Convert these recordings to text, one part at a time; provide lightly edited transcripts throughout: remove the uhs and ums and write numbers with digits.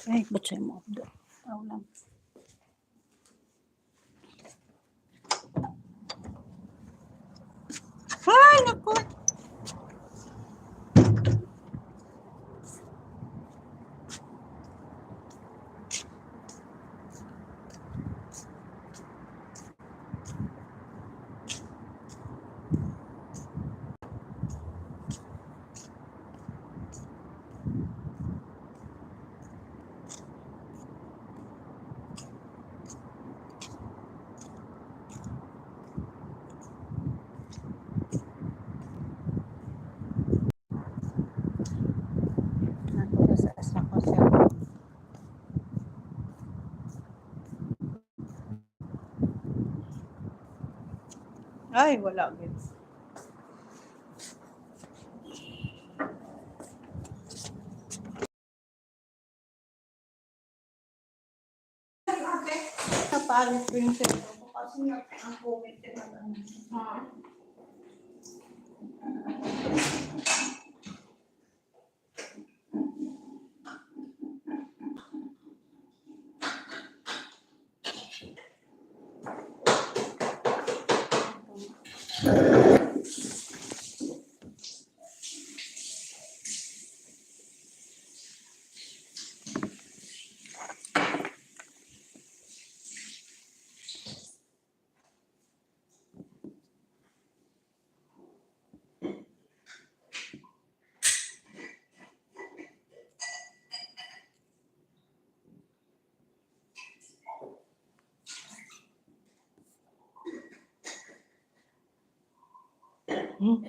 Ay, butsoy mo. Tao lang. Ay, naku! Nasa ako siya. Ay, wala. Guys. Napaalis ko yung cellphone ko kasi ang COVID na ano.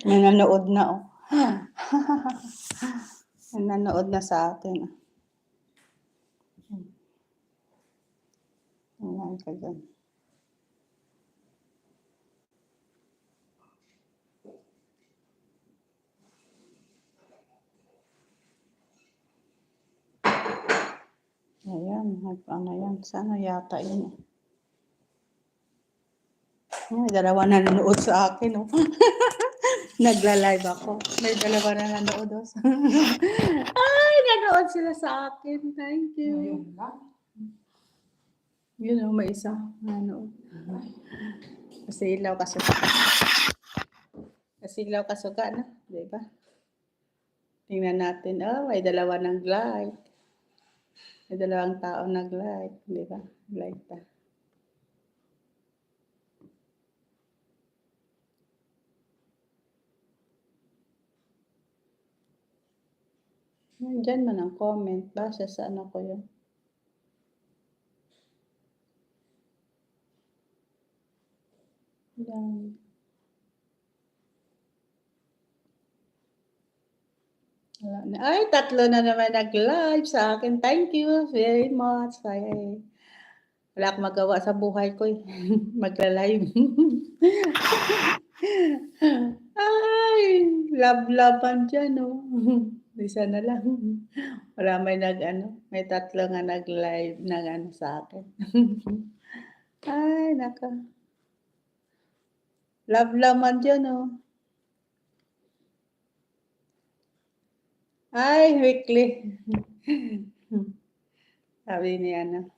May nanood na, oh. May nanood na sa akin. Ayan ka dyan. Ayan, ano yan. Sana yata yun. May dalawa na nanood sa akin, oh. Nagla-live ako. May dalawa na nanood, oh. Ay, nanood sila sa akin. Thank you. Yun, oh, may isa. Nanood. Kasilaw kasuga, no? Diba? Tingnan natin. Oh, may dalawa nag-like. May dalawang tao nag-like. Diba? Like ta. Diyan man ang comment. Basta sa ano ko yun. Yan. Ay, tatlo na naman nag-live sa akin. Thank you very much. Ay, wala akong magawa sa buhay ko. Magla-live. Ay, love-lovean dyan, oh. Isa na lang. Wala may may tatlo nga nag-live na sa akin. Ay, naka. Love-lovean dyan, oh. Ay, weekly. Sabi niya, ano.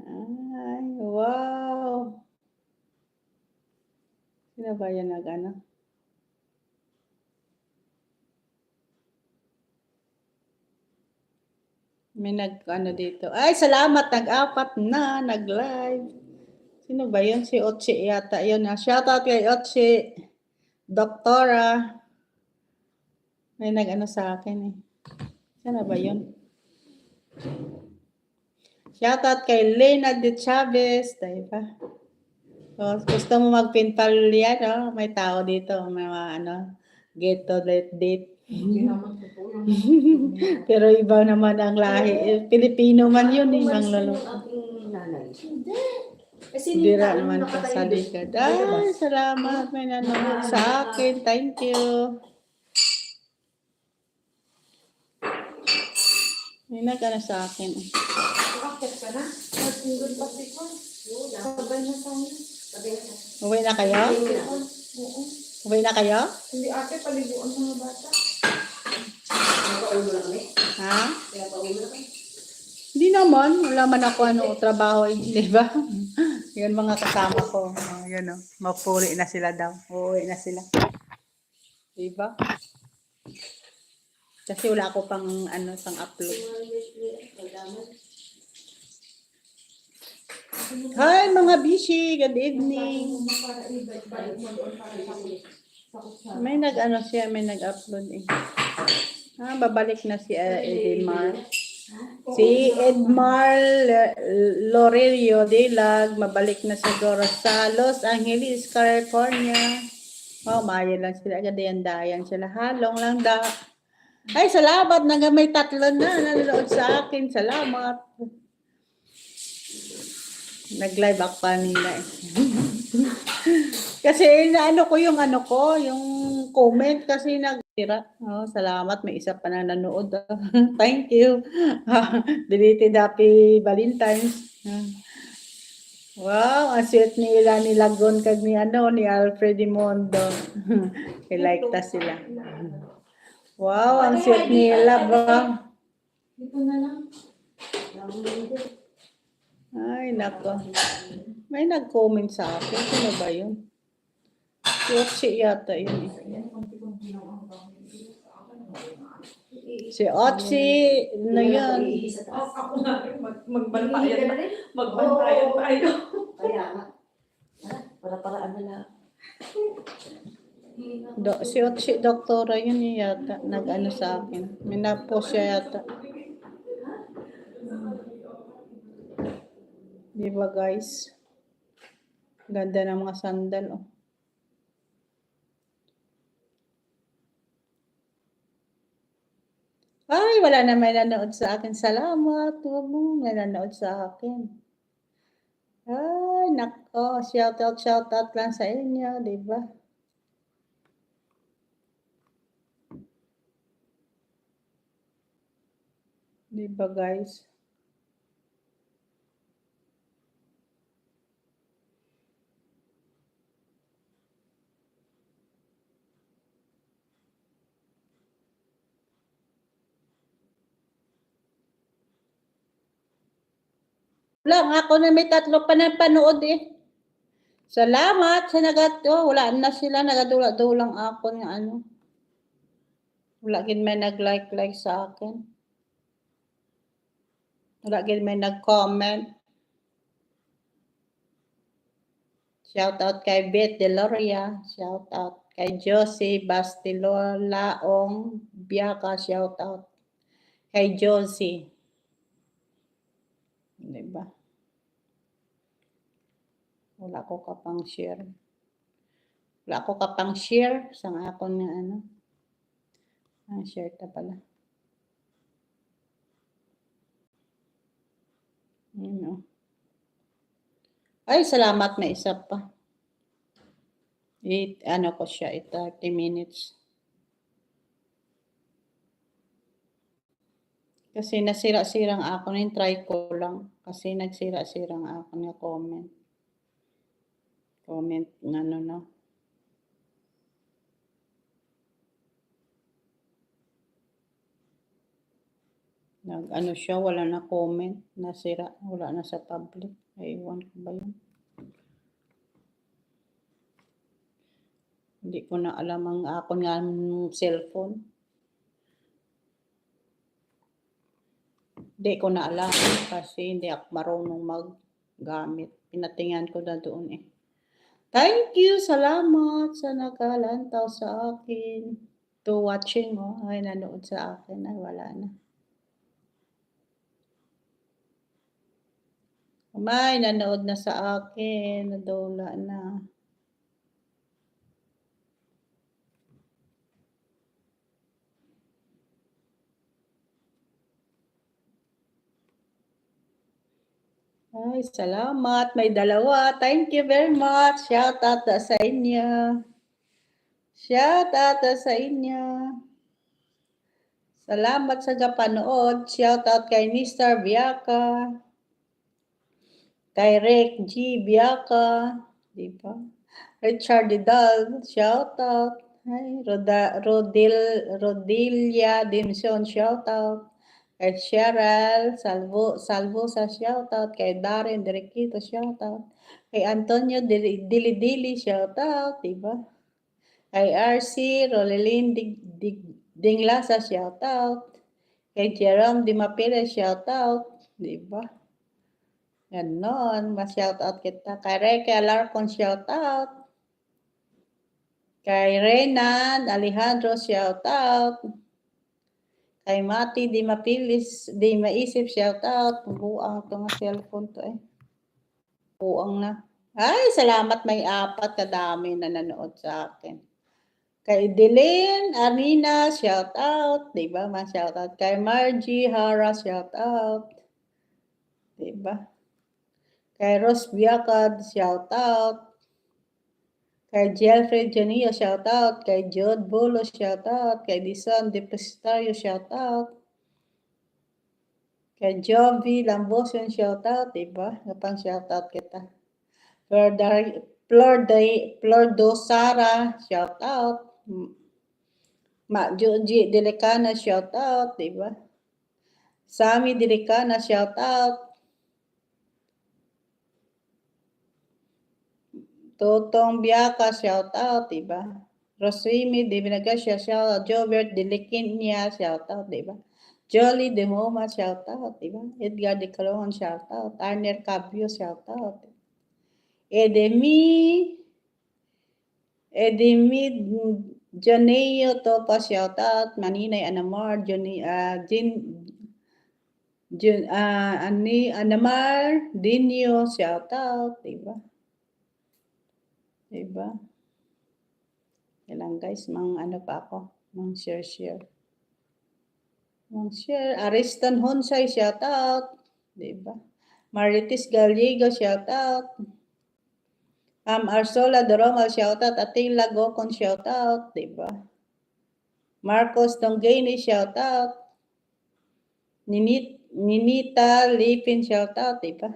Ay, wow. Sino ba yan May dito. Ay, salamat. Nag-apat na. Nag-live. Sino ba yun? Si Otsi yata. Yun na. Shoutout kay Otsi. Doktora. May sa akin eh. Sino ba yun? Shoutout kay Lena de Chavez. Diba? So, gusto mo mag-pintal yan, oh? May tao dito. May mga get to date. Pero iba naman ang lahi. Pilipino man yun eh. Ang lalo. Bira naman ka sa likod. Ay, salamat. May nanonood sa akin. Thank you. May sa akin. Bakit ka na? Mag-ingod pa si Kwan. Sabay na tayo. Uwi na kayo? Oo. Uwi na kayo? Hindi ate, paliguan mga bata. Nakaulo lang eh. Ha? Kaya pa uwi na ka. Hindi naman. Wala man ako trabaho. Di ba? Yan mga kasama ko. Yan o. Mapuri na sila daw. Uuwi na sila. Di ba? Kasi wala ako pang upload. Hi mga bishi, good evening. May may nag-upload eh. Babalik na si Edmar. Si Edmar Lorerio Dilag, mabalik na siguro sa Los Angeles, California. Maya lang sila, gadayan-dayan sila. Halong lang da. Ay, salamat, may 3 na nanonood sa akin. Salamat. Nag-live ako kanina eh. Kasi ko yung yung comment kasi nagtira. Salamat, may isa pa na nanood. Thank you. Deleted Happy Valentine's. Wow, ang sweet nila ni Lagon kag ni ni Alfred Mondo. I-like ta sila. Wow, ang sweet nila ba? Dito na lang. Ay, nako. May nag-comment sa akin. Sino ba yun? Si Otsi yata yun. Si Otsi, na yan. Ako na rin, magbantayan tayo. Kaya nga. Para-paraan na lang. Si Otsi, doktora yun yata. Nag-ano sa akin. May na-post siya yata. Di ba guys? Ganda ng mga sandal oh. Ay, wala na may nanood sa akin. Salamat. May nanood sa akin. Ay, nako. Shout out lang sa inyo, di ba? Di ba guys? Lang, ako na may 3 pa na panood eh. Salamat sa wala na sila, nagadula-dulang ako ng Wala gid may nag-like sa akin. Wala gid may nag-comment. Shout out kay Beth Deloria, shout out kay Josie Bastillolaong Biaka, shout out kay Josie. Diba? Wala ko kapang share. Wala ko kapang share sa akon nga share ta pala. Ay, salamat, may isa pa. Ko siya, 30 minutes. Kasi nasira-sirang ako na try ko lang. Kasi nagsira-sirang ako na comment. Comment no. Siya, wala na comment. Nasira, wala na sa public. Ewan ko ba yun? Hindi ko na alam ang ako nga cellphone. Hindi ko na alam kasi hindi ako marunong maggamit. Pinatingan ko na doon eh. Thank you, salamat sa nakalantaw sa akin. To watching ay nanood sa akin. Ay wala na. May nanood na sa akin. Nadula na. Ay, salamat. May 2. Thank you very much. Shout out sa inyo. Shout out sa inyo. Salamat sa kapanood. Shout out kay Mr. Biaka. Kay Rick G. Biaka. Diba? Richard Didal. Shout out. Ay, Rodilia Dimson. Shout out. Kay Cheryl, salvo sa shoutout. Kay Darren Derequito, shoutout. Kay Antonio Dili, shoutout, diba? Kay RC, Rolelyn Dinglasa, shoutout. Kay Jerome Dimapila, shoutout, diba? Ganon, ma-shoutout kita. Kay Reke Alarcon, shoutout. Kay Renan Alejandro, shoutout. Kay Mati di maisip, shoutout. Buang ito nga cellphone to eh. Buang na. Ay, salamat, may 4 kadami na nanood sa akin. Kay Delene Arina, shoutout. Diba? Ma-shoutout. Kay Margie Hara, shoutout. Diba? Kay Ros Biacad, shoutout. Kay Jeffrey Janio, shoutout. Kay Jod Bolo, shoutout. Kay Dison Depositario, shoutout. Kay Jovi Lamboson, shoutout, diba? Napang shoutout kita. Flor Dosara, shoutout. Joji Delicana, shoutout, diba? Sami Delicana, shoutout. Totong Biaka, shoutout, diba? Roswimi Divinagasya, shoutout. Jobert Delikinia, shoutout, diba? Jolly Demoma, shoutout, diba? Edgar De Calongan, shoutout. Arner Cabio, shoutout. Edemi Joneo Topa, shoutout. Maninay Anamar, Anamar Dinyo, shoutout, diba? Diba? Kailan guys, ano pa ako, share. Ariston Honsay, shoutout, diba? Marites Gallego, shoutout. Arsola Doromal, shoutout. Atila Gocon, shoutout, diba? Marcos Donggani, shoutout. Ninita Lipin, shoutout, diba?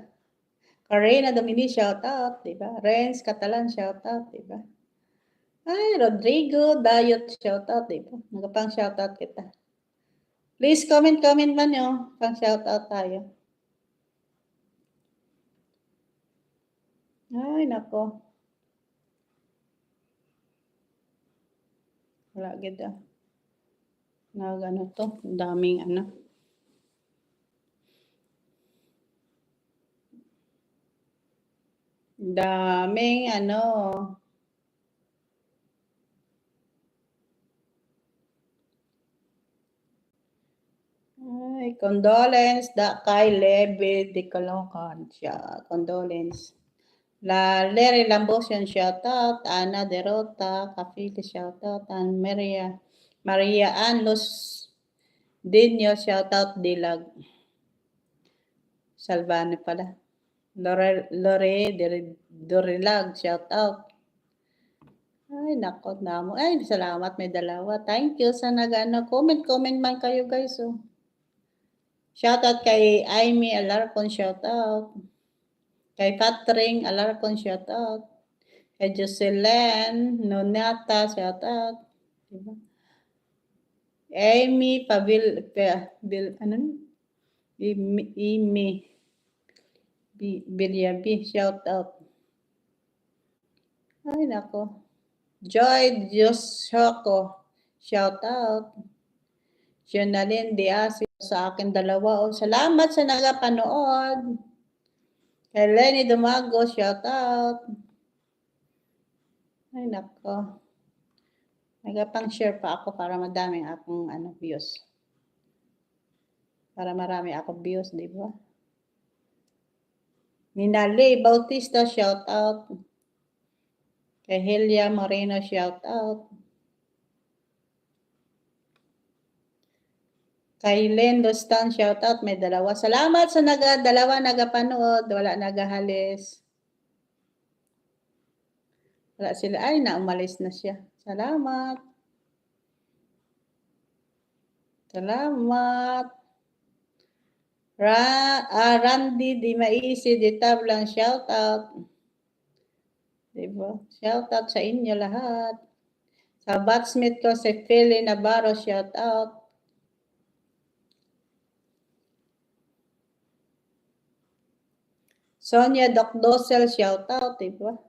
Karina Domini, shoutout, diba? Renz Catalan, shoutout, diba? Ay, Rodrigo Dayot, shoutout, diba? Nagapang shoutout kita. Please comment man nyo, pang shoutout tayo. Ay, nako. Wala gid ah. Ano to, daming ano. Daming ano. Ay, condolence kay Lebe de Caloocan siya. Condolence. Larry Lambosion, shoutout. Ana Derota, Kapili, shoutout. And Maria Ann Los Dinyo, shoutout. Dilag. Salvane pala. Lore Dorilag, shoutout. Ay, nako, namo. Ay, salamat, may dalawa. Thank you sa comment man kayo guys. Oh. Shoutout kay Amy Alarcon, shoutout. Kay Catherine Alarcon, shoutout. Kay Jocelyn Nonata, shoutout. Diba? Amy Bilyabi, shoutout. Ay, nako. Joy Diosoko, shoutout. Jonalyn Diaz sa akin dalawa. Oh, salamat sa nagapanood. Kay Lenny Dumago, shoutout. Ay, nako. Nagapang share pa ako para madaming akong views. Para marami akong views, di ba? Minalay Bautista, shoutout. Kay Helia Moreno, shoutout. Kay Len Dostan, shoutout. May dalawa. Salamat sa dalawa nagapanood. Wala nagahalis. Wala sila. Ay, naumalis na siya. Salamat. Salamat. Randy Di Maisi Di Tablang, shoutout. Diba? Shoutout sa inyo lahat. Sa batchmate ko si Philly Navarro, shoutout. Sonia Doc Dosel, shout out, diba?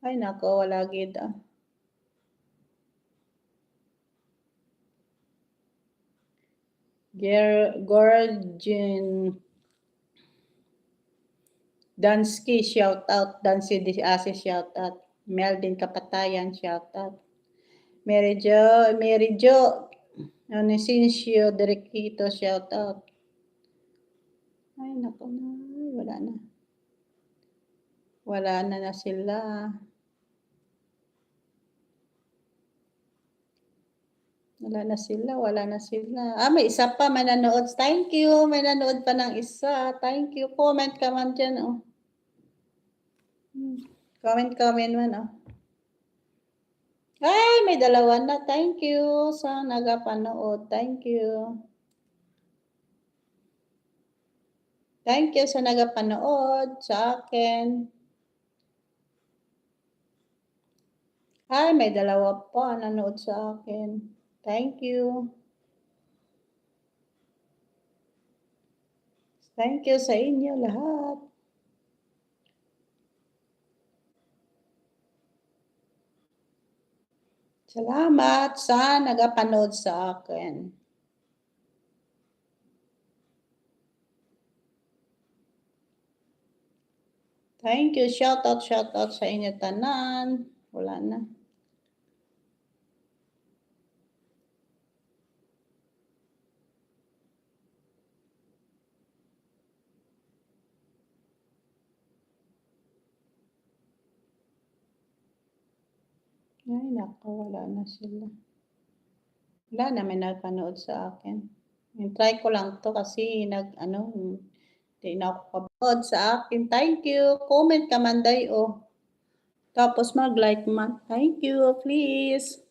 Ay, nako, wala gid ah. Gorgin Dansky, shout out. Dansky Diasi, shout out. Melvin Kapatayan, shout out. Mary Jo, Onisincio Derequito, shout out. Ay, nako na, wala na. Wala na sila. Wala na sila. Ah, may isa pa, may nanood. Thank you, may nanood pa ng isa. Thank you. Comment ka man dyan, oh. Comment man, oh. Ay, may dalawa na. Thank you sa nagapanood. Thank you. Thank you sa nagapanood sa akin. Ay, may dalawa pa nanood sa akin. Thank you. Thank you sa inyo lahat. Salamat sa nagapanood sa akin. Thank you. Shout out sa inyo tanan. Wala na. Ay, nako, wala na sila. Wala na, may nagpanood sa akin. Try ko lang to kasi hindi na ako kapanood sa akin. Thank you. Comment ka man, day, oh. Tapos mag-like man. Thank you, please.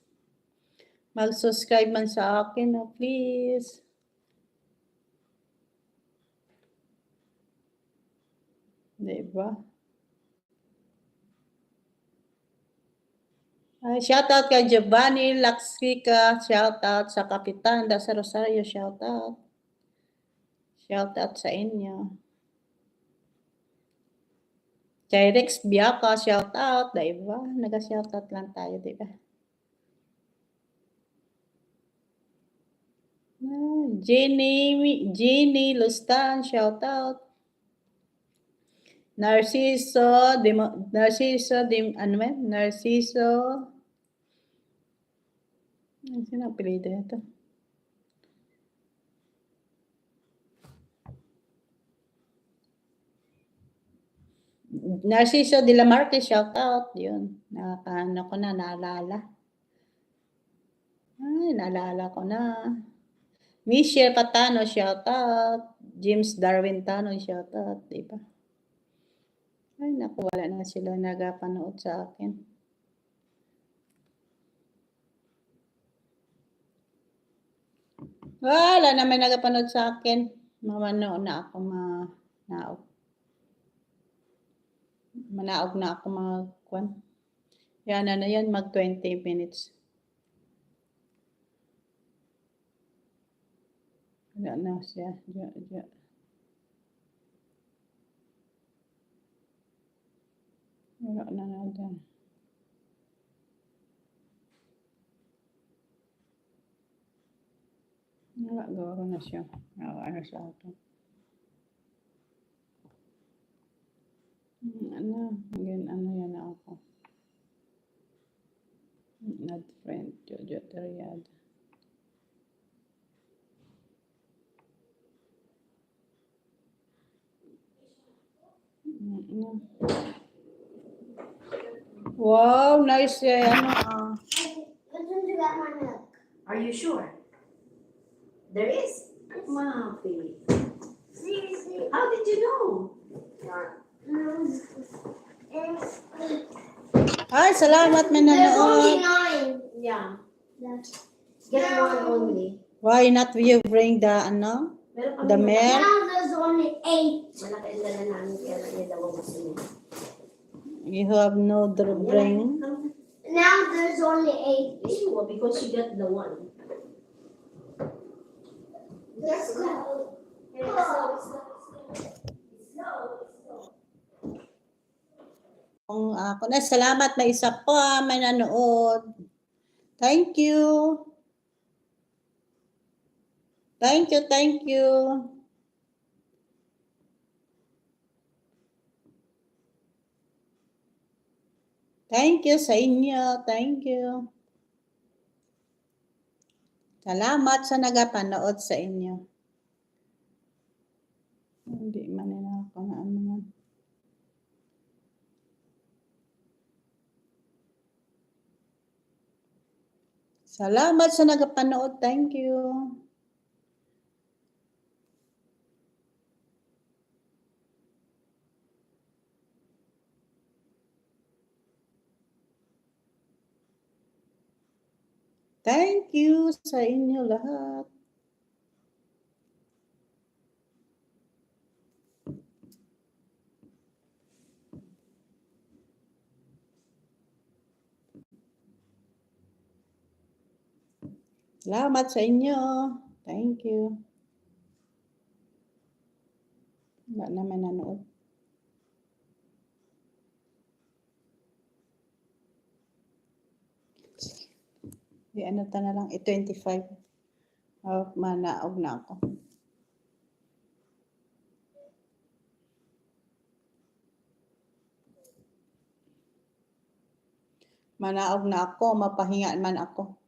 Mag-subscribe man sa akin, oh, please. Diba? Ay, shoutout kay Giovanni Laxica, shoutout sa Kapitan da sa Rosario, shoutout. Shoutout sa inyo. Kay Rex Biaca, shoutout, diba? Naga-shoutout lang tayo, diba? Jenny Lustan, shoutout. Narciso, sino ang apelido nito? Narciso de la Marte, shout out. Yun. Ko na, naalala. Ay, naalala ko na. Michelle Patano, shout out. James Darwin Tano, shout out. Diba? Ay, naku, wala na sila nagapanood sa akin. Wala na may nagapanood sa akin. Mamano na ako manaog na ako magkwan. Yan na yan, mag 20 minutes. Wala na siya. Wala na natin. Wala, gawa na siya. Ano sa ato. Yan ako. Not friend, Jojo Teriad. Wow, nice. Are you sure? There is? Mafi. Seriously. How did you know? Ay, salamat, may There's only nanood. 9. Yeah. Get Get one only. Why not you bring the, Meron kami the milk? Now there's only 8. Malaki ang dala namin kaya lang yung dalawang gusto niya. You have no bring? Now there's only 8. Well, because you got the one. Let's go. Slow. ako na. Salamat, may isa pa, may nanood. Thank you. Thank you, thank you. Thank you sa inyo. Thank you. Salamat sa nagapanood sa inyo. Hindi man nila ako na ano man. Salamat sa nagapanood. Thank you. Thank you sa inyo lahat. Salamat sa inyo. Thank you. Wala naman nanood. Di ano ta na lang, 25. Oh, manaog na ako. Manaog na ako, mapahinga man ako.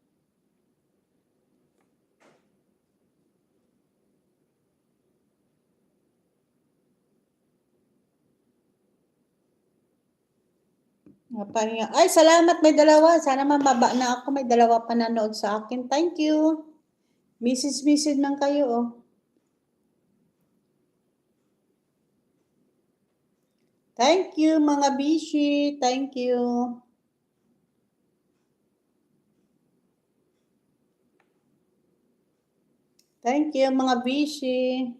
Mapahinga. Ay, salamat, may dalawa. Sana mababa na ako, may dalawa pa nanood sa akin. Thank you. Message man kayo, oh. Thank you, mga bishi. Thank you. Thank you, mga bishi.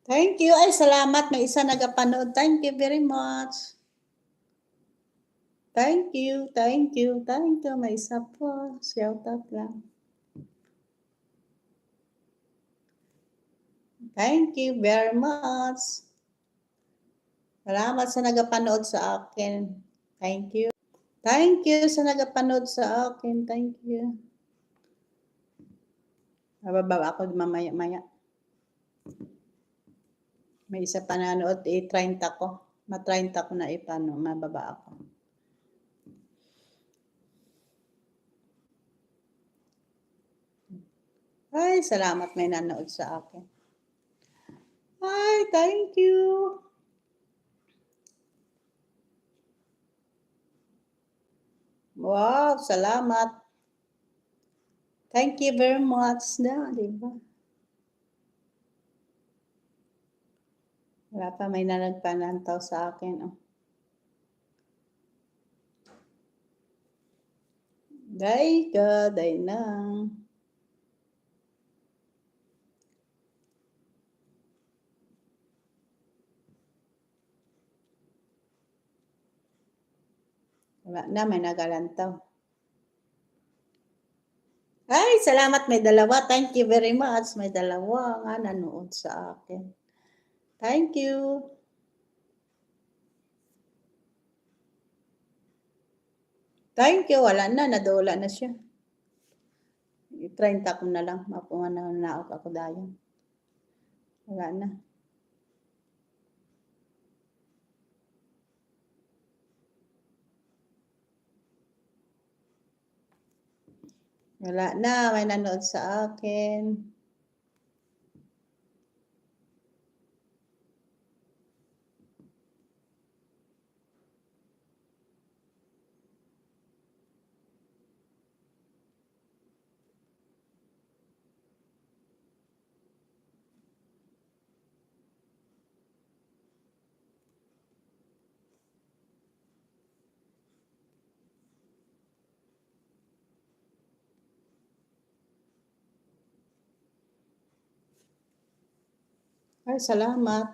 Thank you. Ay, salamat. May isa nagapanood. Thank you very much. Thank you, thank you, thank you. May isa po. Shout out lang. Thank you very much. Salamat sa nagapanood sa akin. Thank you. Thank you sa nagapanood sa akin. Thank you. Mababa ako mamaya-maya. May isa pa nanood, 30 ko. Ma-30 ko na ipano, mababa ako. Ay, salamat may nanood sa akin. Ay, thank you. Wow, salamat. Thank you very much na, di ba? Wala pa, may nagpanantaw sa akin. Oh. Day ka, day na. Wala na, may nagalantaw. Ay, salamat, may dalawa. Thank you very much. May dalawa nga nanood sa akin. Thank you. Thank you. Wala na, nadula na siya. 30 ko na lang. Mapumananaog ako dayon. Wala na. Wala na, may nanood sa akin. Ay, salamat.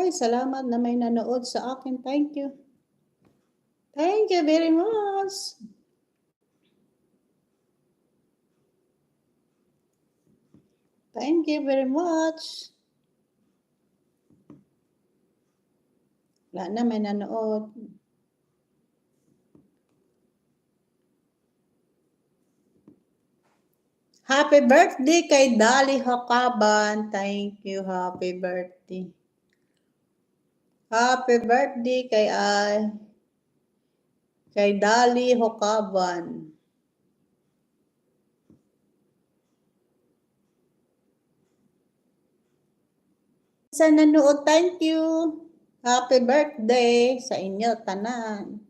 Ay, salamat na may nanood sa akin. Thank you. Thank you very much. Thank you very much. Wala na may nanood. Happy birthday kay Dali Hokaban. Thank you. Happy birthday. Happy birthday kay Dali Hokaban. Sa nanood, thank you. Happy birthday sa inyo tanan.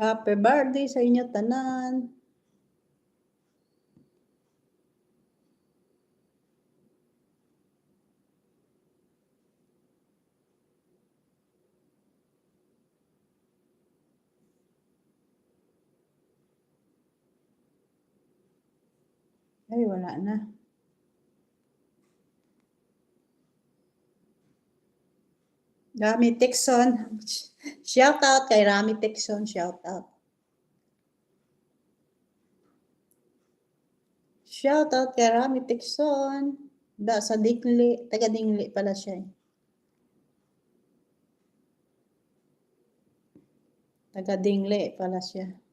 Happy birthday sa inyo tanan. Ay, wala na. Rami Texon. Shout out kay Rami Texon. Shout out. Shout out kay Rami Texon. Da sa Dingli. Taga Dingli pala siya. Taga Dingli pala siya.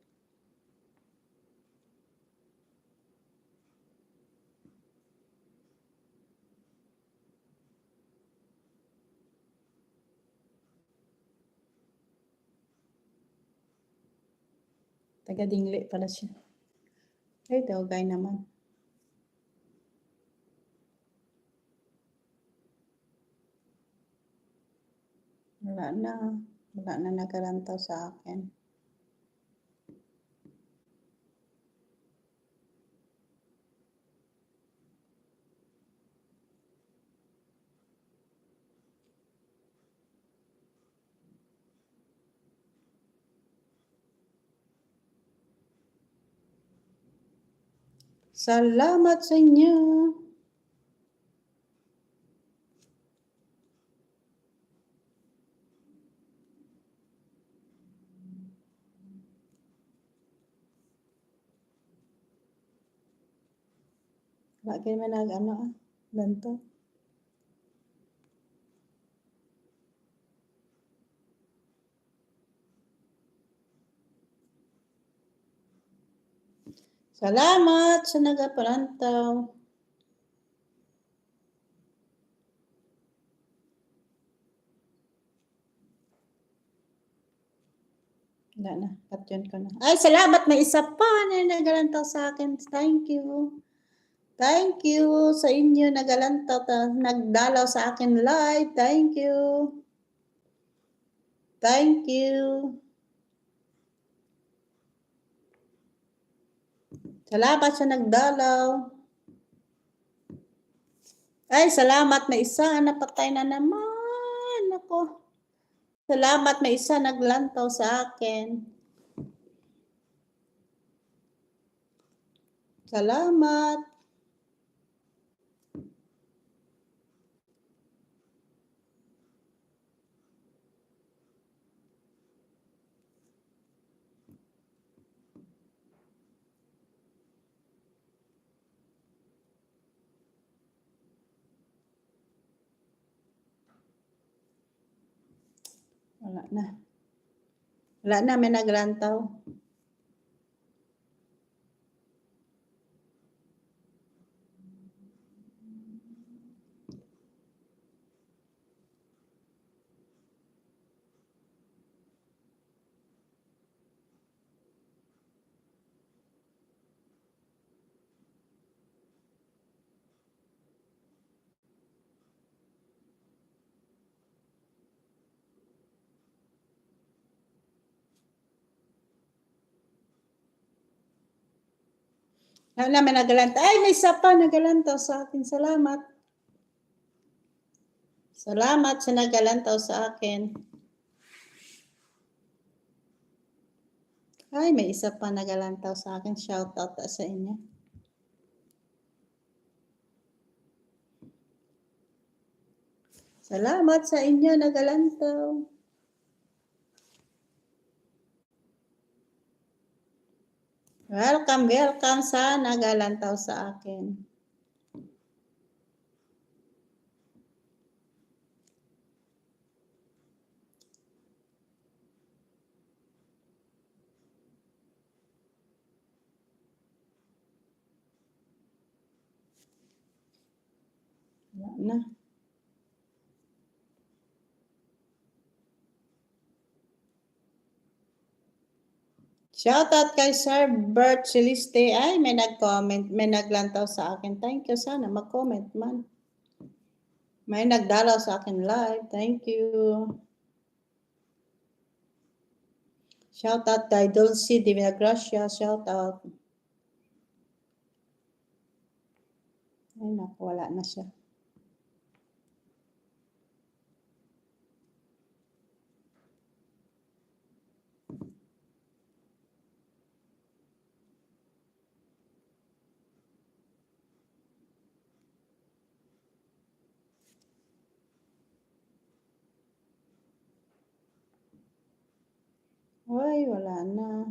Taga Dingli pala siya. Ay, dawgay naman. Wala na. Wala na nagalantaw sa akin. Salamat sa inyo. Lagi man ganito. Salamat sa nagapalantaw. Wala na, patyon ko na. Ay, salamat, may isa pa na nagalantaw sa akin. Thank you. Thank you sa inyo nagalantaw, nagdalaw sa akin live. Thank you. Thank you. Salamat sa nagdalaw. Ay, salamat, may isa. Napatay na naman. Ako. Salamat, may isa naglantaw sa akin. Salamat. Wala na. Wala na, may naglantaw. Wala na, may nagalantaw. Ay, may isa pa nagalantaw sa akin. Salamat. Salamat sa nagalantaw sa akin. Ay, may isa pa nagalantaw sa akin. Shout out sa inyo. Salamat sa inyo nagalantaw. Welcome, welcome sa nagalantaw sa akin. Wala na. Shoutout kay Sir Bert Celeste. Ay, may nag-comment, may naglantaw sa akin. Thank you. Sana mag-comment man. May nagdalaw sa akin live. Thank you. Shoutout kay Dulce Divina Gracia. Shoutout. Ay, naku, wala na siya. Ay, wala na.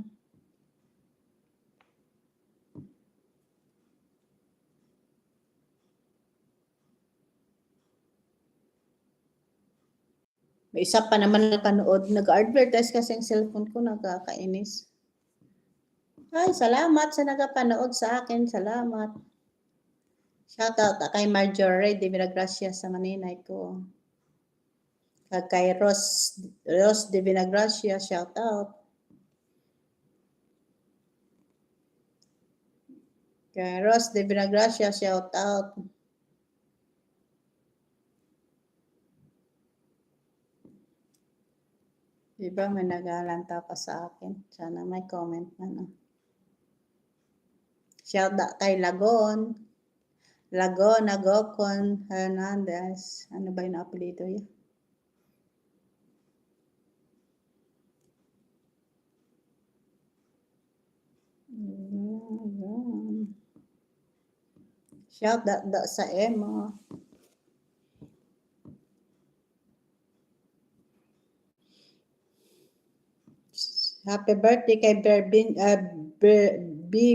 May isa pa naman nakanood. Nag-advertise kasi ang cellphone ko. Nakakainis. Ay, salamat sa nagapanood sa akin. Salamat. Shoutout kay Marjorie Divina Gracia sa maninay ko. Kay Ros Divina Gracia. Shoutout. Kay Ros Divina Gracia. Shoutout. Diba may nag-alanta pa sa akin? Sana may comment na. No? Shoutout kay Lagon. Lagon Agocon Hernandez. Ano ba yung apelido yun? Shoutout sa Emo. Happy birthday kay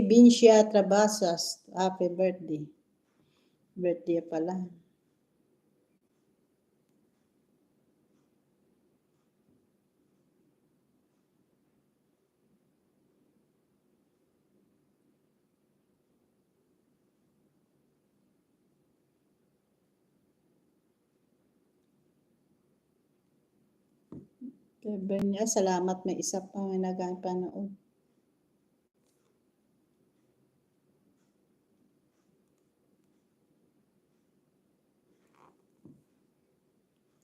Bincia Trabasas. Happy birthday. Birthday pala. Kay Binya, salamat. May isa pa may nagpanood.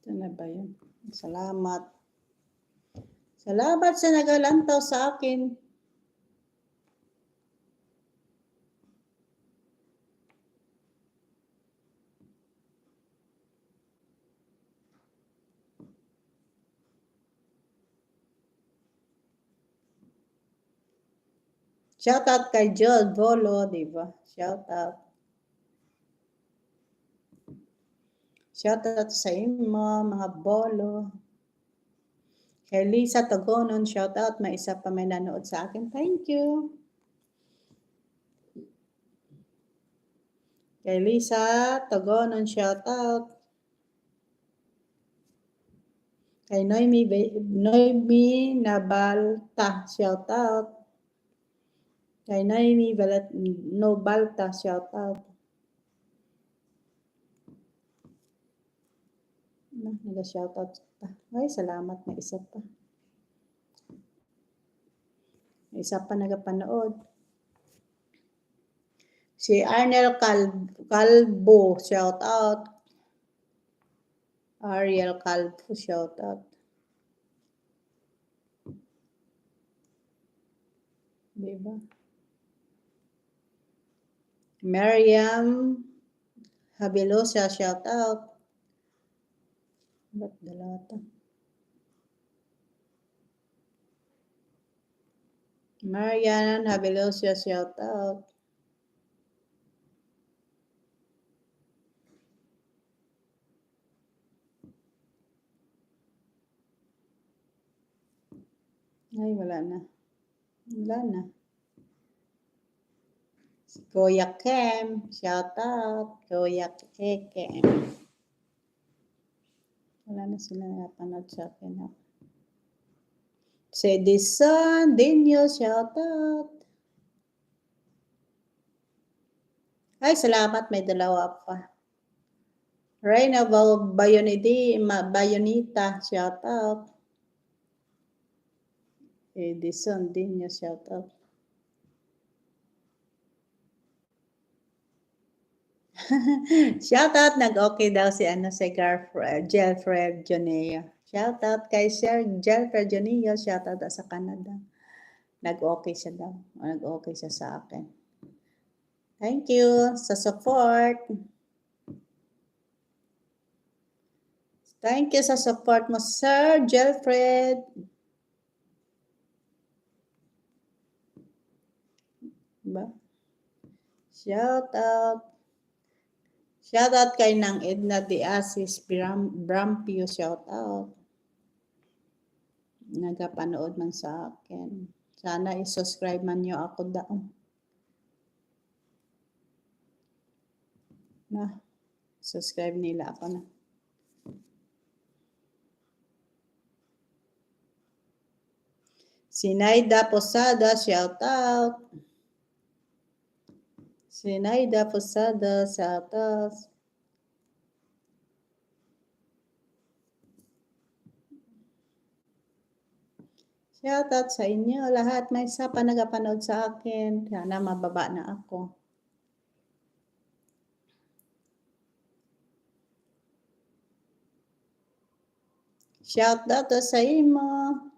Ito na ba yun? Salamat. Salamat sa nagalantaw sa akin. Shoutout kay Joel Bolo, diba? Shoutout. Shoutout sa inyo, mga bolo. Kay Lisa Togonon, shoutout. May isa pa may nanood sa akin. Thank you. Kay Lisa Togonon, shoutout. Kay Noemi Nabalta, shoutout. Kay Noemi Nobalta, shoutout. Nag-shoutout pa. Ay, salamat. May isa pa. May isa pa nagapanood. Si Arnel Calvo, shoutout. Ariel Calvo, shoutout. Diba? Mariam Habilosa, shoutout. Ba't dalawa to? Marian Habelosia, shout out. Ay, wala na. Wala na. Si Kuya Kem, shout out. Kuya Kem. Wala na sila napanood sa akin. Ha? Si Edison, Dinyo, shout out. Ay, salamat. May dalawa pa. Reyna Bayonita, shout out. Edison, Dinyo, shout out. Shout out, nag-okay daw si Jelfred Joneo. Shout out kay Sir Jelfred Joneo, shout out sa Canada. Nag-okay siya daw. Nag-okay siya sa akin. Thank you sa support. Thank you sa support mo, Sir Jelfred. Diba? Shout out. Shout out kay Nang Edna de Asis Brampio, shout out. Nagapanood man sa akin. Sana i-subscribe man nyo ako daw. Na, subscribe nila ako na. Sinaida Posada, shout out. Sinaida Posada, shout out. Shout out sa inyo lahat. May isa pa nagapanood sa akin. Sana mababa na ako. Shout out sa imo.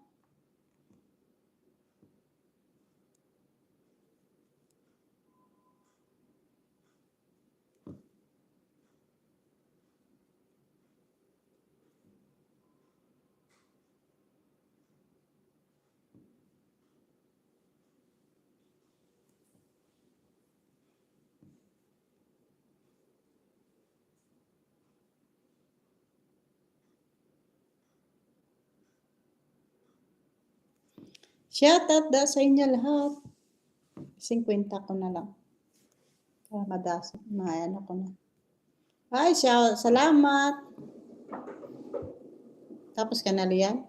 Shout out daw sa inyo lahat. 50 ko na lang. Para madasok. Mayan ako na. Ay, salamat. Tapos ka na liyan?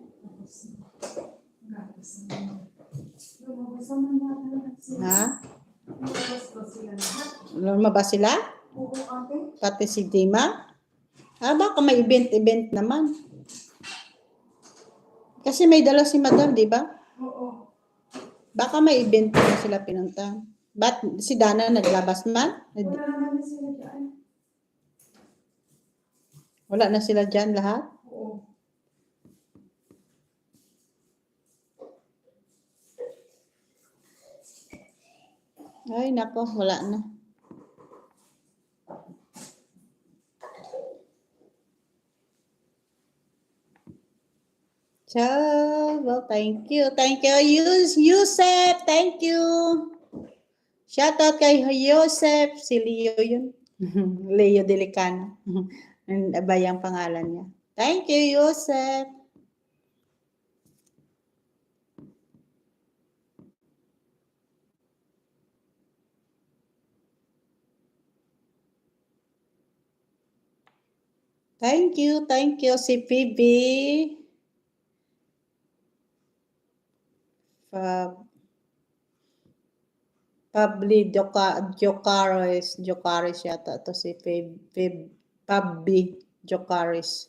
Lumabas naman natin. Ha? Lumabas ba sila lahat? Lumabas sila? Oo, ate. Pati si Dima? Ah, baka may event naman. Kasi may dala si Madam, di ba? Oo. Baka may event na sila pinunta. Ba't si Dana naglabas man? Wala naman sila dyan. Wala na sila dyan lahat? Oo. Ay, nako, wala na. So, well, thank you. Thank you, Yusef. Thank you. Shout out kay Yusef. Si Leo yun. Leo Delicano. Ano ba yung pangalan niya? Thank you, Yusef. Thank you, si Phoebe. Pabli Jocaris yata to si Pabli Jocaris.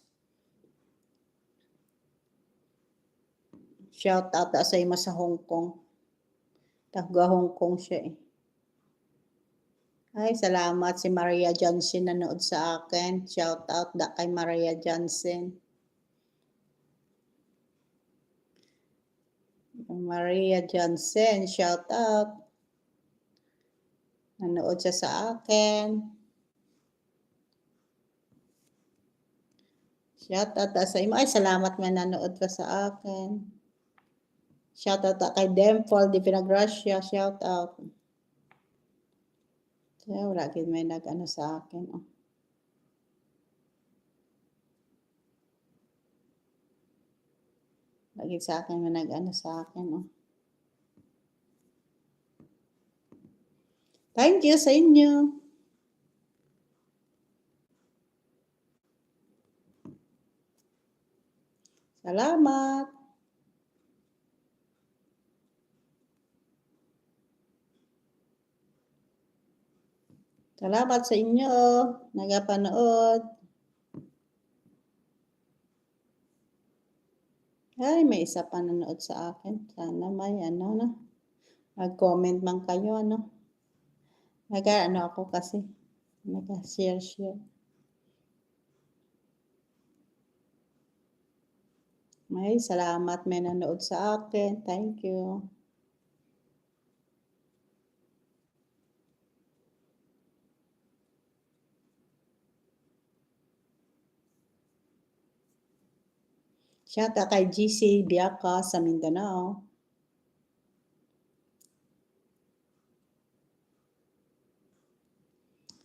Shout out sa ima sa Hong Kong. Taga Hong Kong siya eh. Ay, salamat si Maria Johnson nanood sa akin. Shout out da kay Maria Johnson. Maria Johnson, shout out. Nanood siya sa akin. Shoutout sa imo. Ay, salamat may nanood ka sa akin. Shoutout kay Demfol Di Pinagracia. Shoutout. Kaya wala gid may nag-ano sa akin. Oh. Lagi sa akin may nag-ano sa akin. Oh. Thank you sa inyo. Salamat. Salamat sa inyo. Nagapanood. Ay, may isa pa nanood sa akin. Sana may ano na. Mag-comment man kayo ano. Nag-ano ako kasi. Nag-share. May salamat may nanood sa akin. Thank you. Shoutout kay GC Biaka sa Mindanao.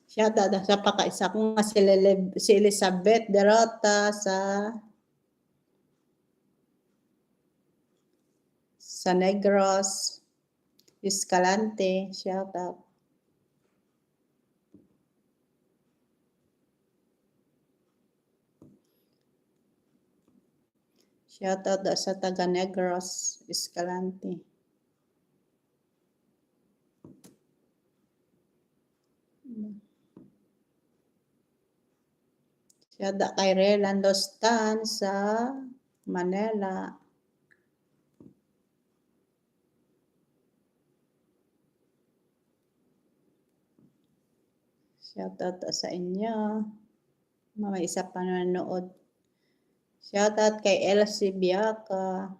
Shoutout sa pakaisa ko nga si Elizabeth Derota sa Negros, Escalante. Shoutout. Shoutout sa taga Negros, Escalante. Shoutout kay Relando Stan sa Manila. Shoutout sa inyo. May isa pa nanood. Shoutout kay Elsie Biaka.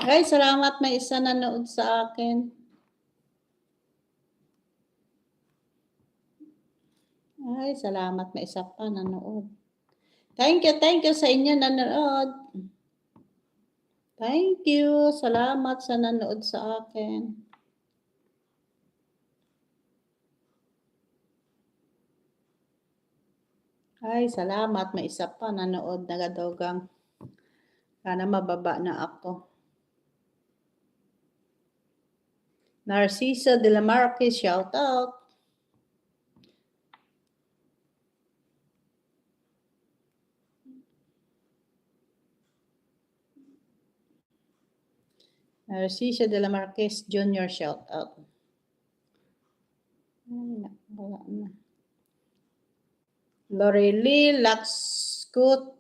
Ay, salamat may isa nanood sa akin. Ay, salamat may isa pa nanood. Thank you sa inyo nanood. Thank you. Salamat sa nanood sa akin. Ay, salamat. May isa pa nanood nagadogang. Sana mababa na ako. Narciso de la Marquez, shout out. Narciso de la Marquez Jr., shout out. Ay, wala na. Lorely Lacos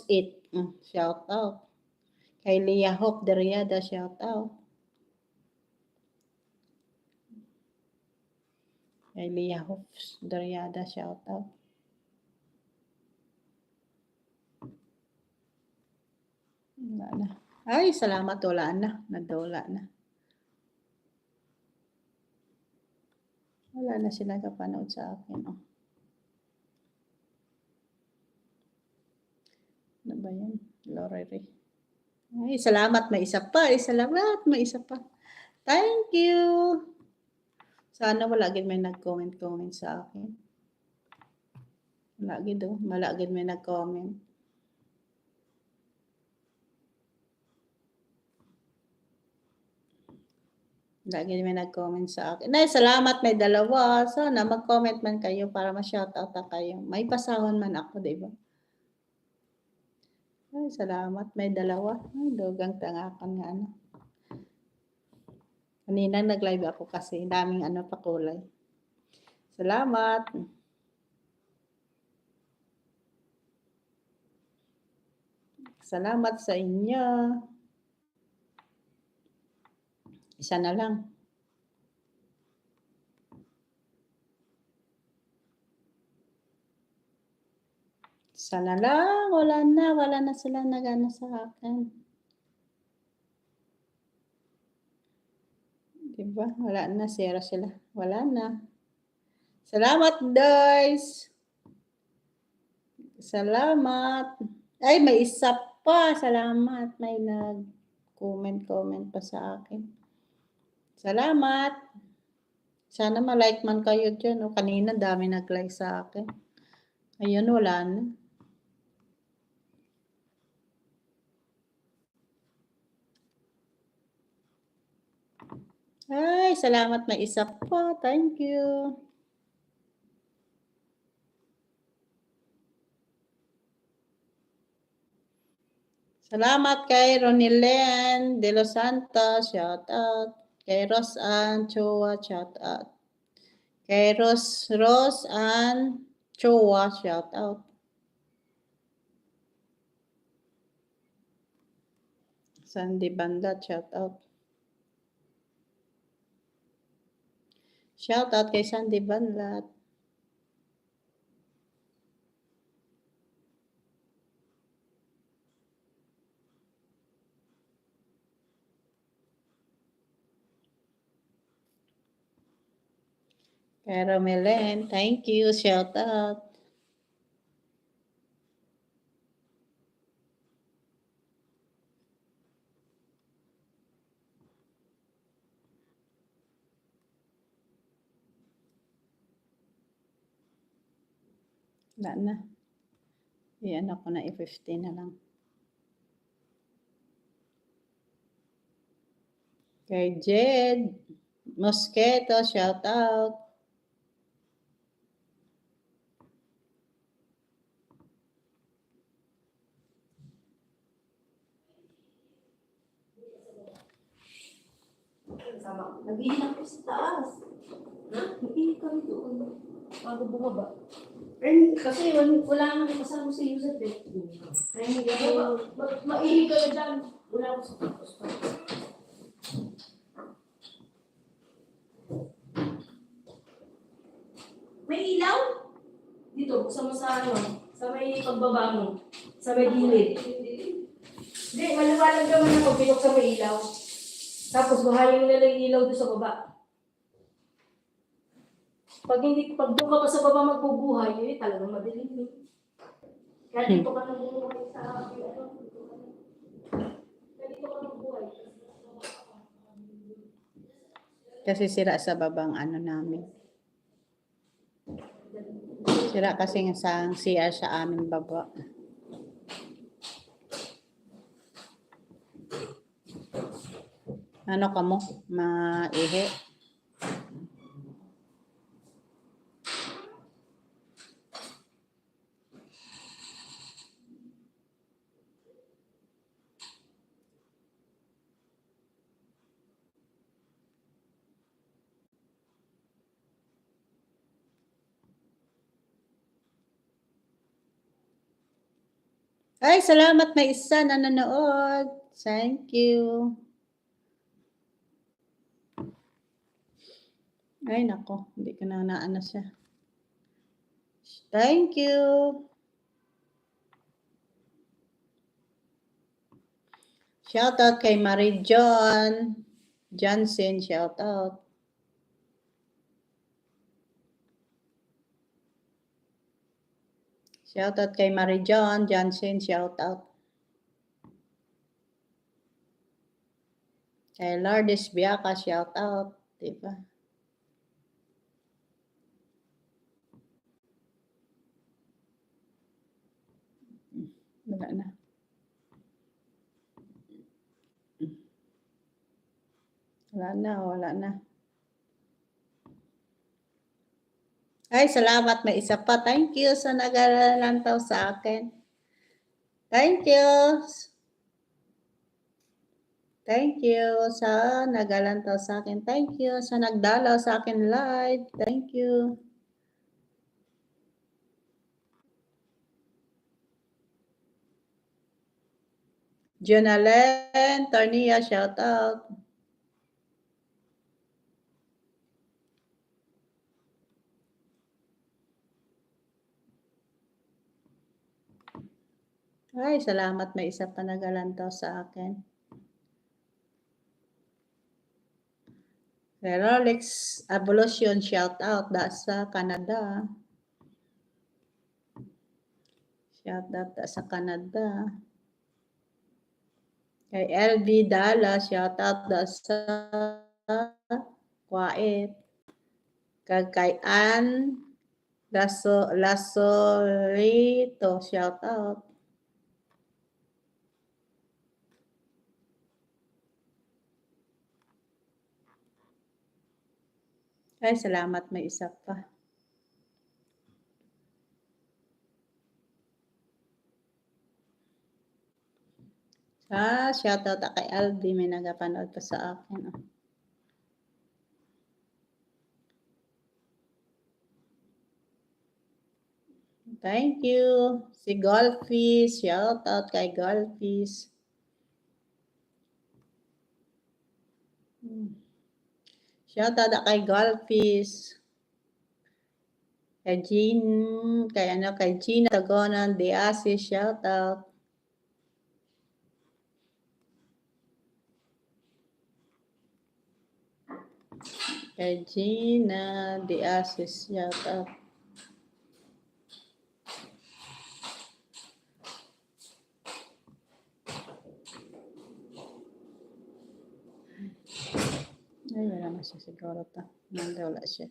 It, shout out. Kay Leah Hope Derriada, shout out. Kay Leah Hope Derriada, shout out. Wala na. Ay, salamat, wala na. Nadawala na. Wala na sila kapanood sa akin. Oh. Ano ba yan? Lorely. Ay, salamat. May isa pa. Ay, salamat. May isa pa. Thank you. Sana wala gid may nag-comment sa akin. Wala gid oh. Wala gid may nag-comment. Lagi may nag-comment sa akin. Nay, salamat, may dalawa. Sana mag-comment man kayo para ma-shoutout na kayo. May pasahon man ako, di ba? Ay, salamat, may dalawa. Ay, dogang tangakan nga ano. Kanina nag-live ako kasi daming ano pa kulay. Salamat. Salamat sa inyo. Isa na lang. Isa na lang. Wala na. Wala na sila nagana sa akin. Diba? Wala na. Zero sila. Wala na. Salamat, guys. Salamat. Ay, may isa pa. Salamat. May nag-comment pa sa akin. Salamat. Sana ma-like man kayo dyan. O, kanina dami nag-like sa akin. Ayun, wala na. Ay, salamat. May isa pa. Thank you. Salamat kay Ronilyn De Los Santos, shout out. Kay Rosanne Chua, shout out. Kay Rosanne Chua, shout out. Sandy Bandat, shout out. Shout out kay Sandy Bandat. Kay Romelyn, thank you, shout out. Wala na. Iyan ako na i-15 na lang. Kay Jed Mosquito, shout out. Sama. Nag-iinap ko sa taas. Ha? Nag-iinap kami doon. Bago bumaba. Kasi wala nang kasama si Yusuf eh. Ay, hindi ako. Maihi kayo dyan. Wala ako sa tapos. May ilaw? Dito, buksan mo sa ano. Sa may pagbaba mo. Sa may gilid. Hindi, maliwanag naman ako. Binuksan may ilaw. Tapos buhayin nila yung ilaw doon sa baba. Pag doon ka pa sa baba magbubuhay, yun talagang madilim. Kaya dito ka nang bumuhay sa ano. Kaya dito ka nang buhay. Kasi sira sa babang ano namin. Sira kasi sa CR sa amin baba. Ano ka mo? Maihi? Ay, salamat, may isa na nanonood. Thank you. Ay, nako. Hindi ko na naano siya. Thank you. Shout out kay Marie John Johnson. Shout out. Shout out kay Marie John Johnson. Shout out. Kay Lourdes Biaca. Shout out. Diba? Wala na. Wala na. Ay, salamat. May isa pa. Thank you sa nagalantaw sa akin. Thank you. Thank you sa nagalantaw sa akin. Thank you sa nagdalaw sa akin live. Thank you. Jonalen Tornia, shout out. Ay, salamat may isa pa nagalantaw sa akin. Rolex Evolution shout out da sa Canada. Shout out da sa Canada. Kay LB Dala, shout out da sa Kuwait. Kay Ann Lasolito, shout out. Ay, salamat may isa pa. Shout out kay Aldi, may nagapanood pa sa akin. Oh. Thank you. Si Golfish, shout out kay Golfish. Shout out kay Golfish. Kay Jean, kay Gina Tagonan, Diasi, shout out. Kay Gina Diasi, shout out. Ay, wala na siya siguro ta. Wala siya.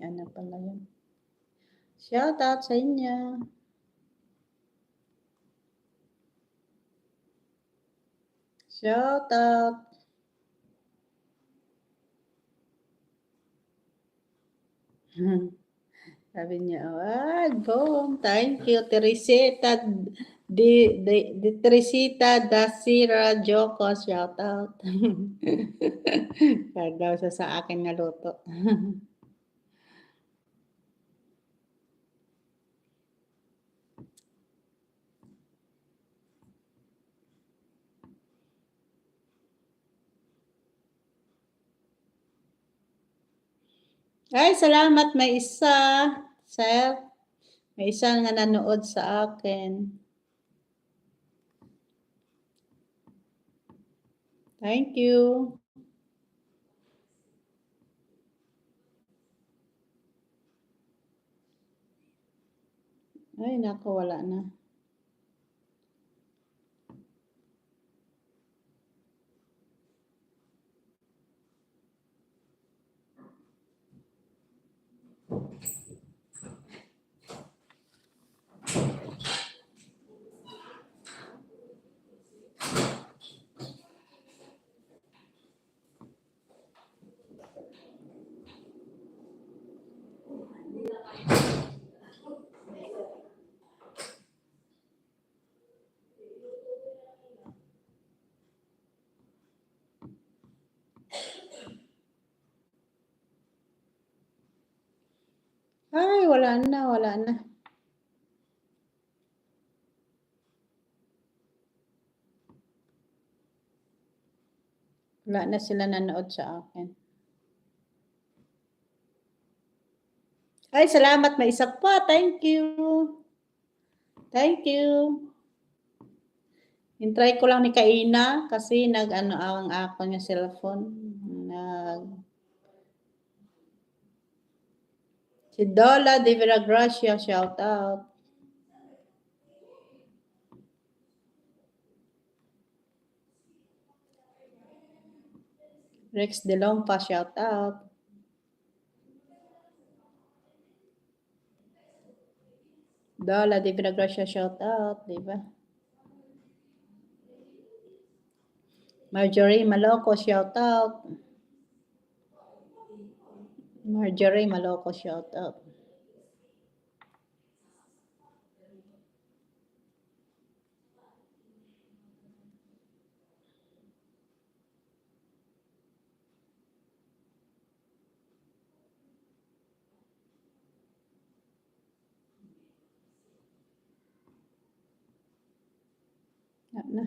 Ano pala yun. Shout out sa inyo. Shout out. Sabi niya, ay, boom, thank you, Teresita, Teresita Dasira Joko, shout out. Kaya daw siya sa akin na luto. Ay, salamat, may isa, sir. May isa nga nanood sa akin. Thank you. Ay, naku, wala na. Ay, wala na, wala na. Wala na sila nanood sa akin. Ay, salamat, may isa pa. Thank you. Thank you. Hintry ko lang ni Kaina kasi nag-ano ang ako niya cellphone. Si Dola de Viragracia, shout out. Rex De Lompa, shout out. Dola de Viragracia, shout out, di ba? Marjorie Maloco, shout out. Marjorie Maloco, shout out. Na.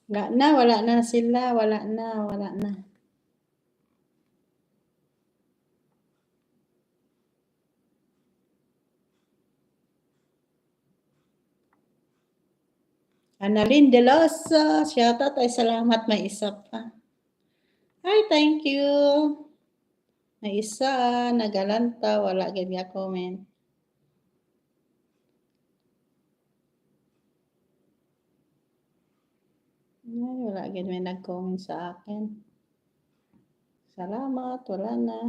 Wala na sila, wala na. Annalyn De Losa, shoutout ay salamat, may isa pa. Ay, thank you. May isa, nagalanta, wala gid nga comment. Ay, wala gid may nag-comment sa akin. Salamat, wala na.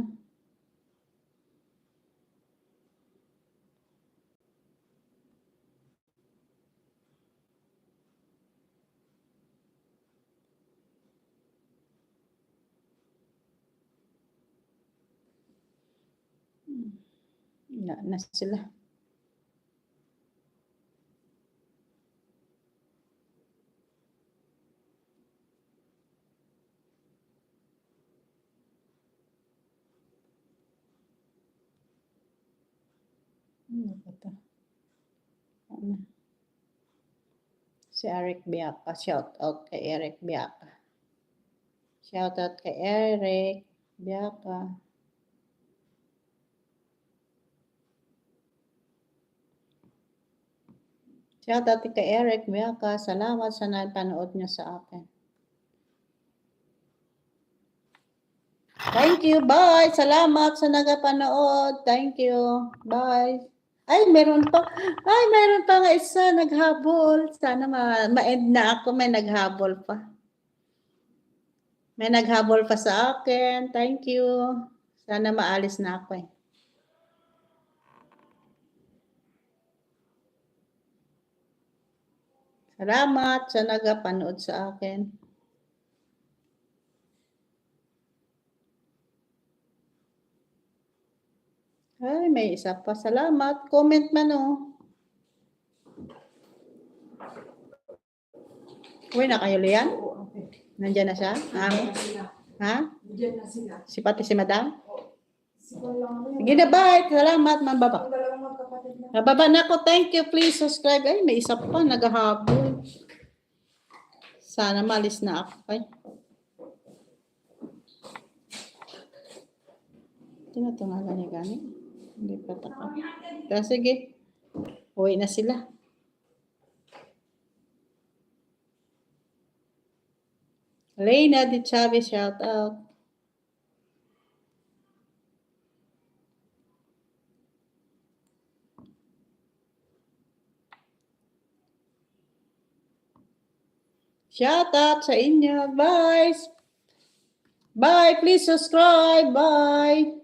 Wala na sila. Ano ba to? Ano? Si Eric Biaka. Shout out kay Eric Biaka. Shout out kay Eric Biaka. Shout out kay Eric Biaka. Salamat sa napanood niyo sa akin. Thank you. Bye. Salamat sa nagapanood. Thank you. Bye. Ay, meron pa. Ay, meron pa nga isa naghabol. Sana ma-end na ako. May naghabol pa. May naghabol pa sa akin. Thank you. Sana maalis na ako eh. Salamat sa nagapanood sa akin. Ay, may isa pa. Salamat. Comment man oh. Uwi na kayo, Lian? Oo, okay. Nandiyan na siya? Diyan na sila. Ha? Diyan na sila. Si pati si Madam? Sila lang ako. Sige na, bye. Salamat, mambaba. Ang dalawang magkapatid na. Nababa na ako. Thank you. Please subscribe. Ay, may isa pa. Naghahabol. Sana malis na ako. Ay. Tinatungalan niya gani. Hindi pa tako. Kaya sige. Uwi na sila. Leyna Di Chavez, shout out. Shout out sa inyo. Bye. Bye. Please subscribe. Bye.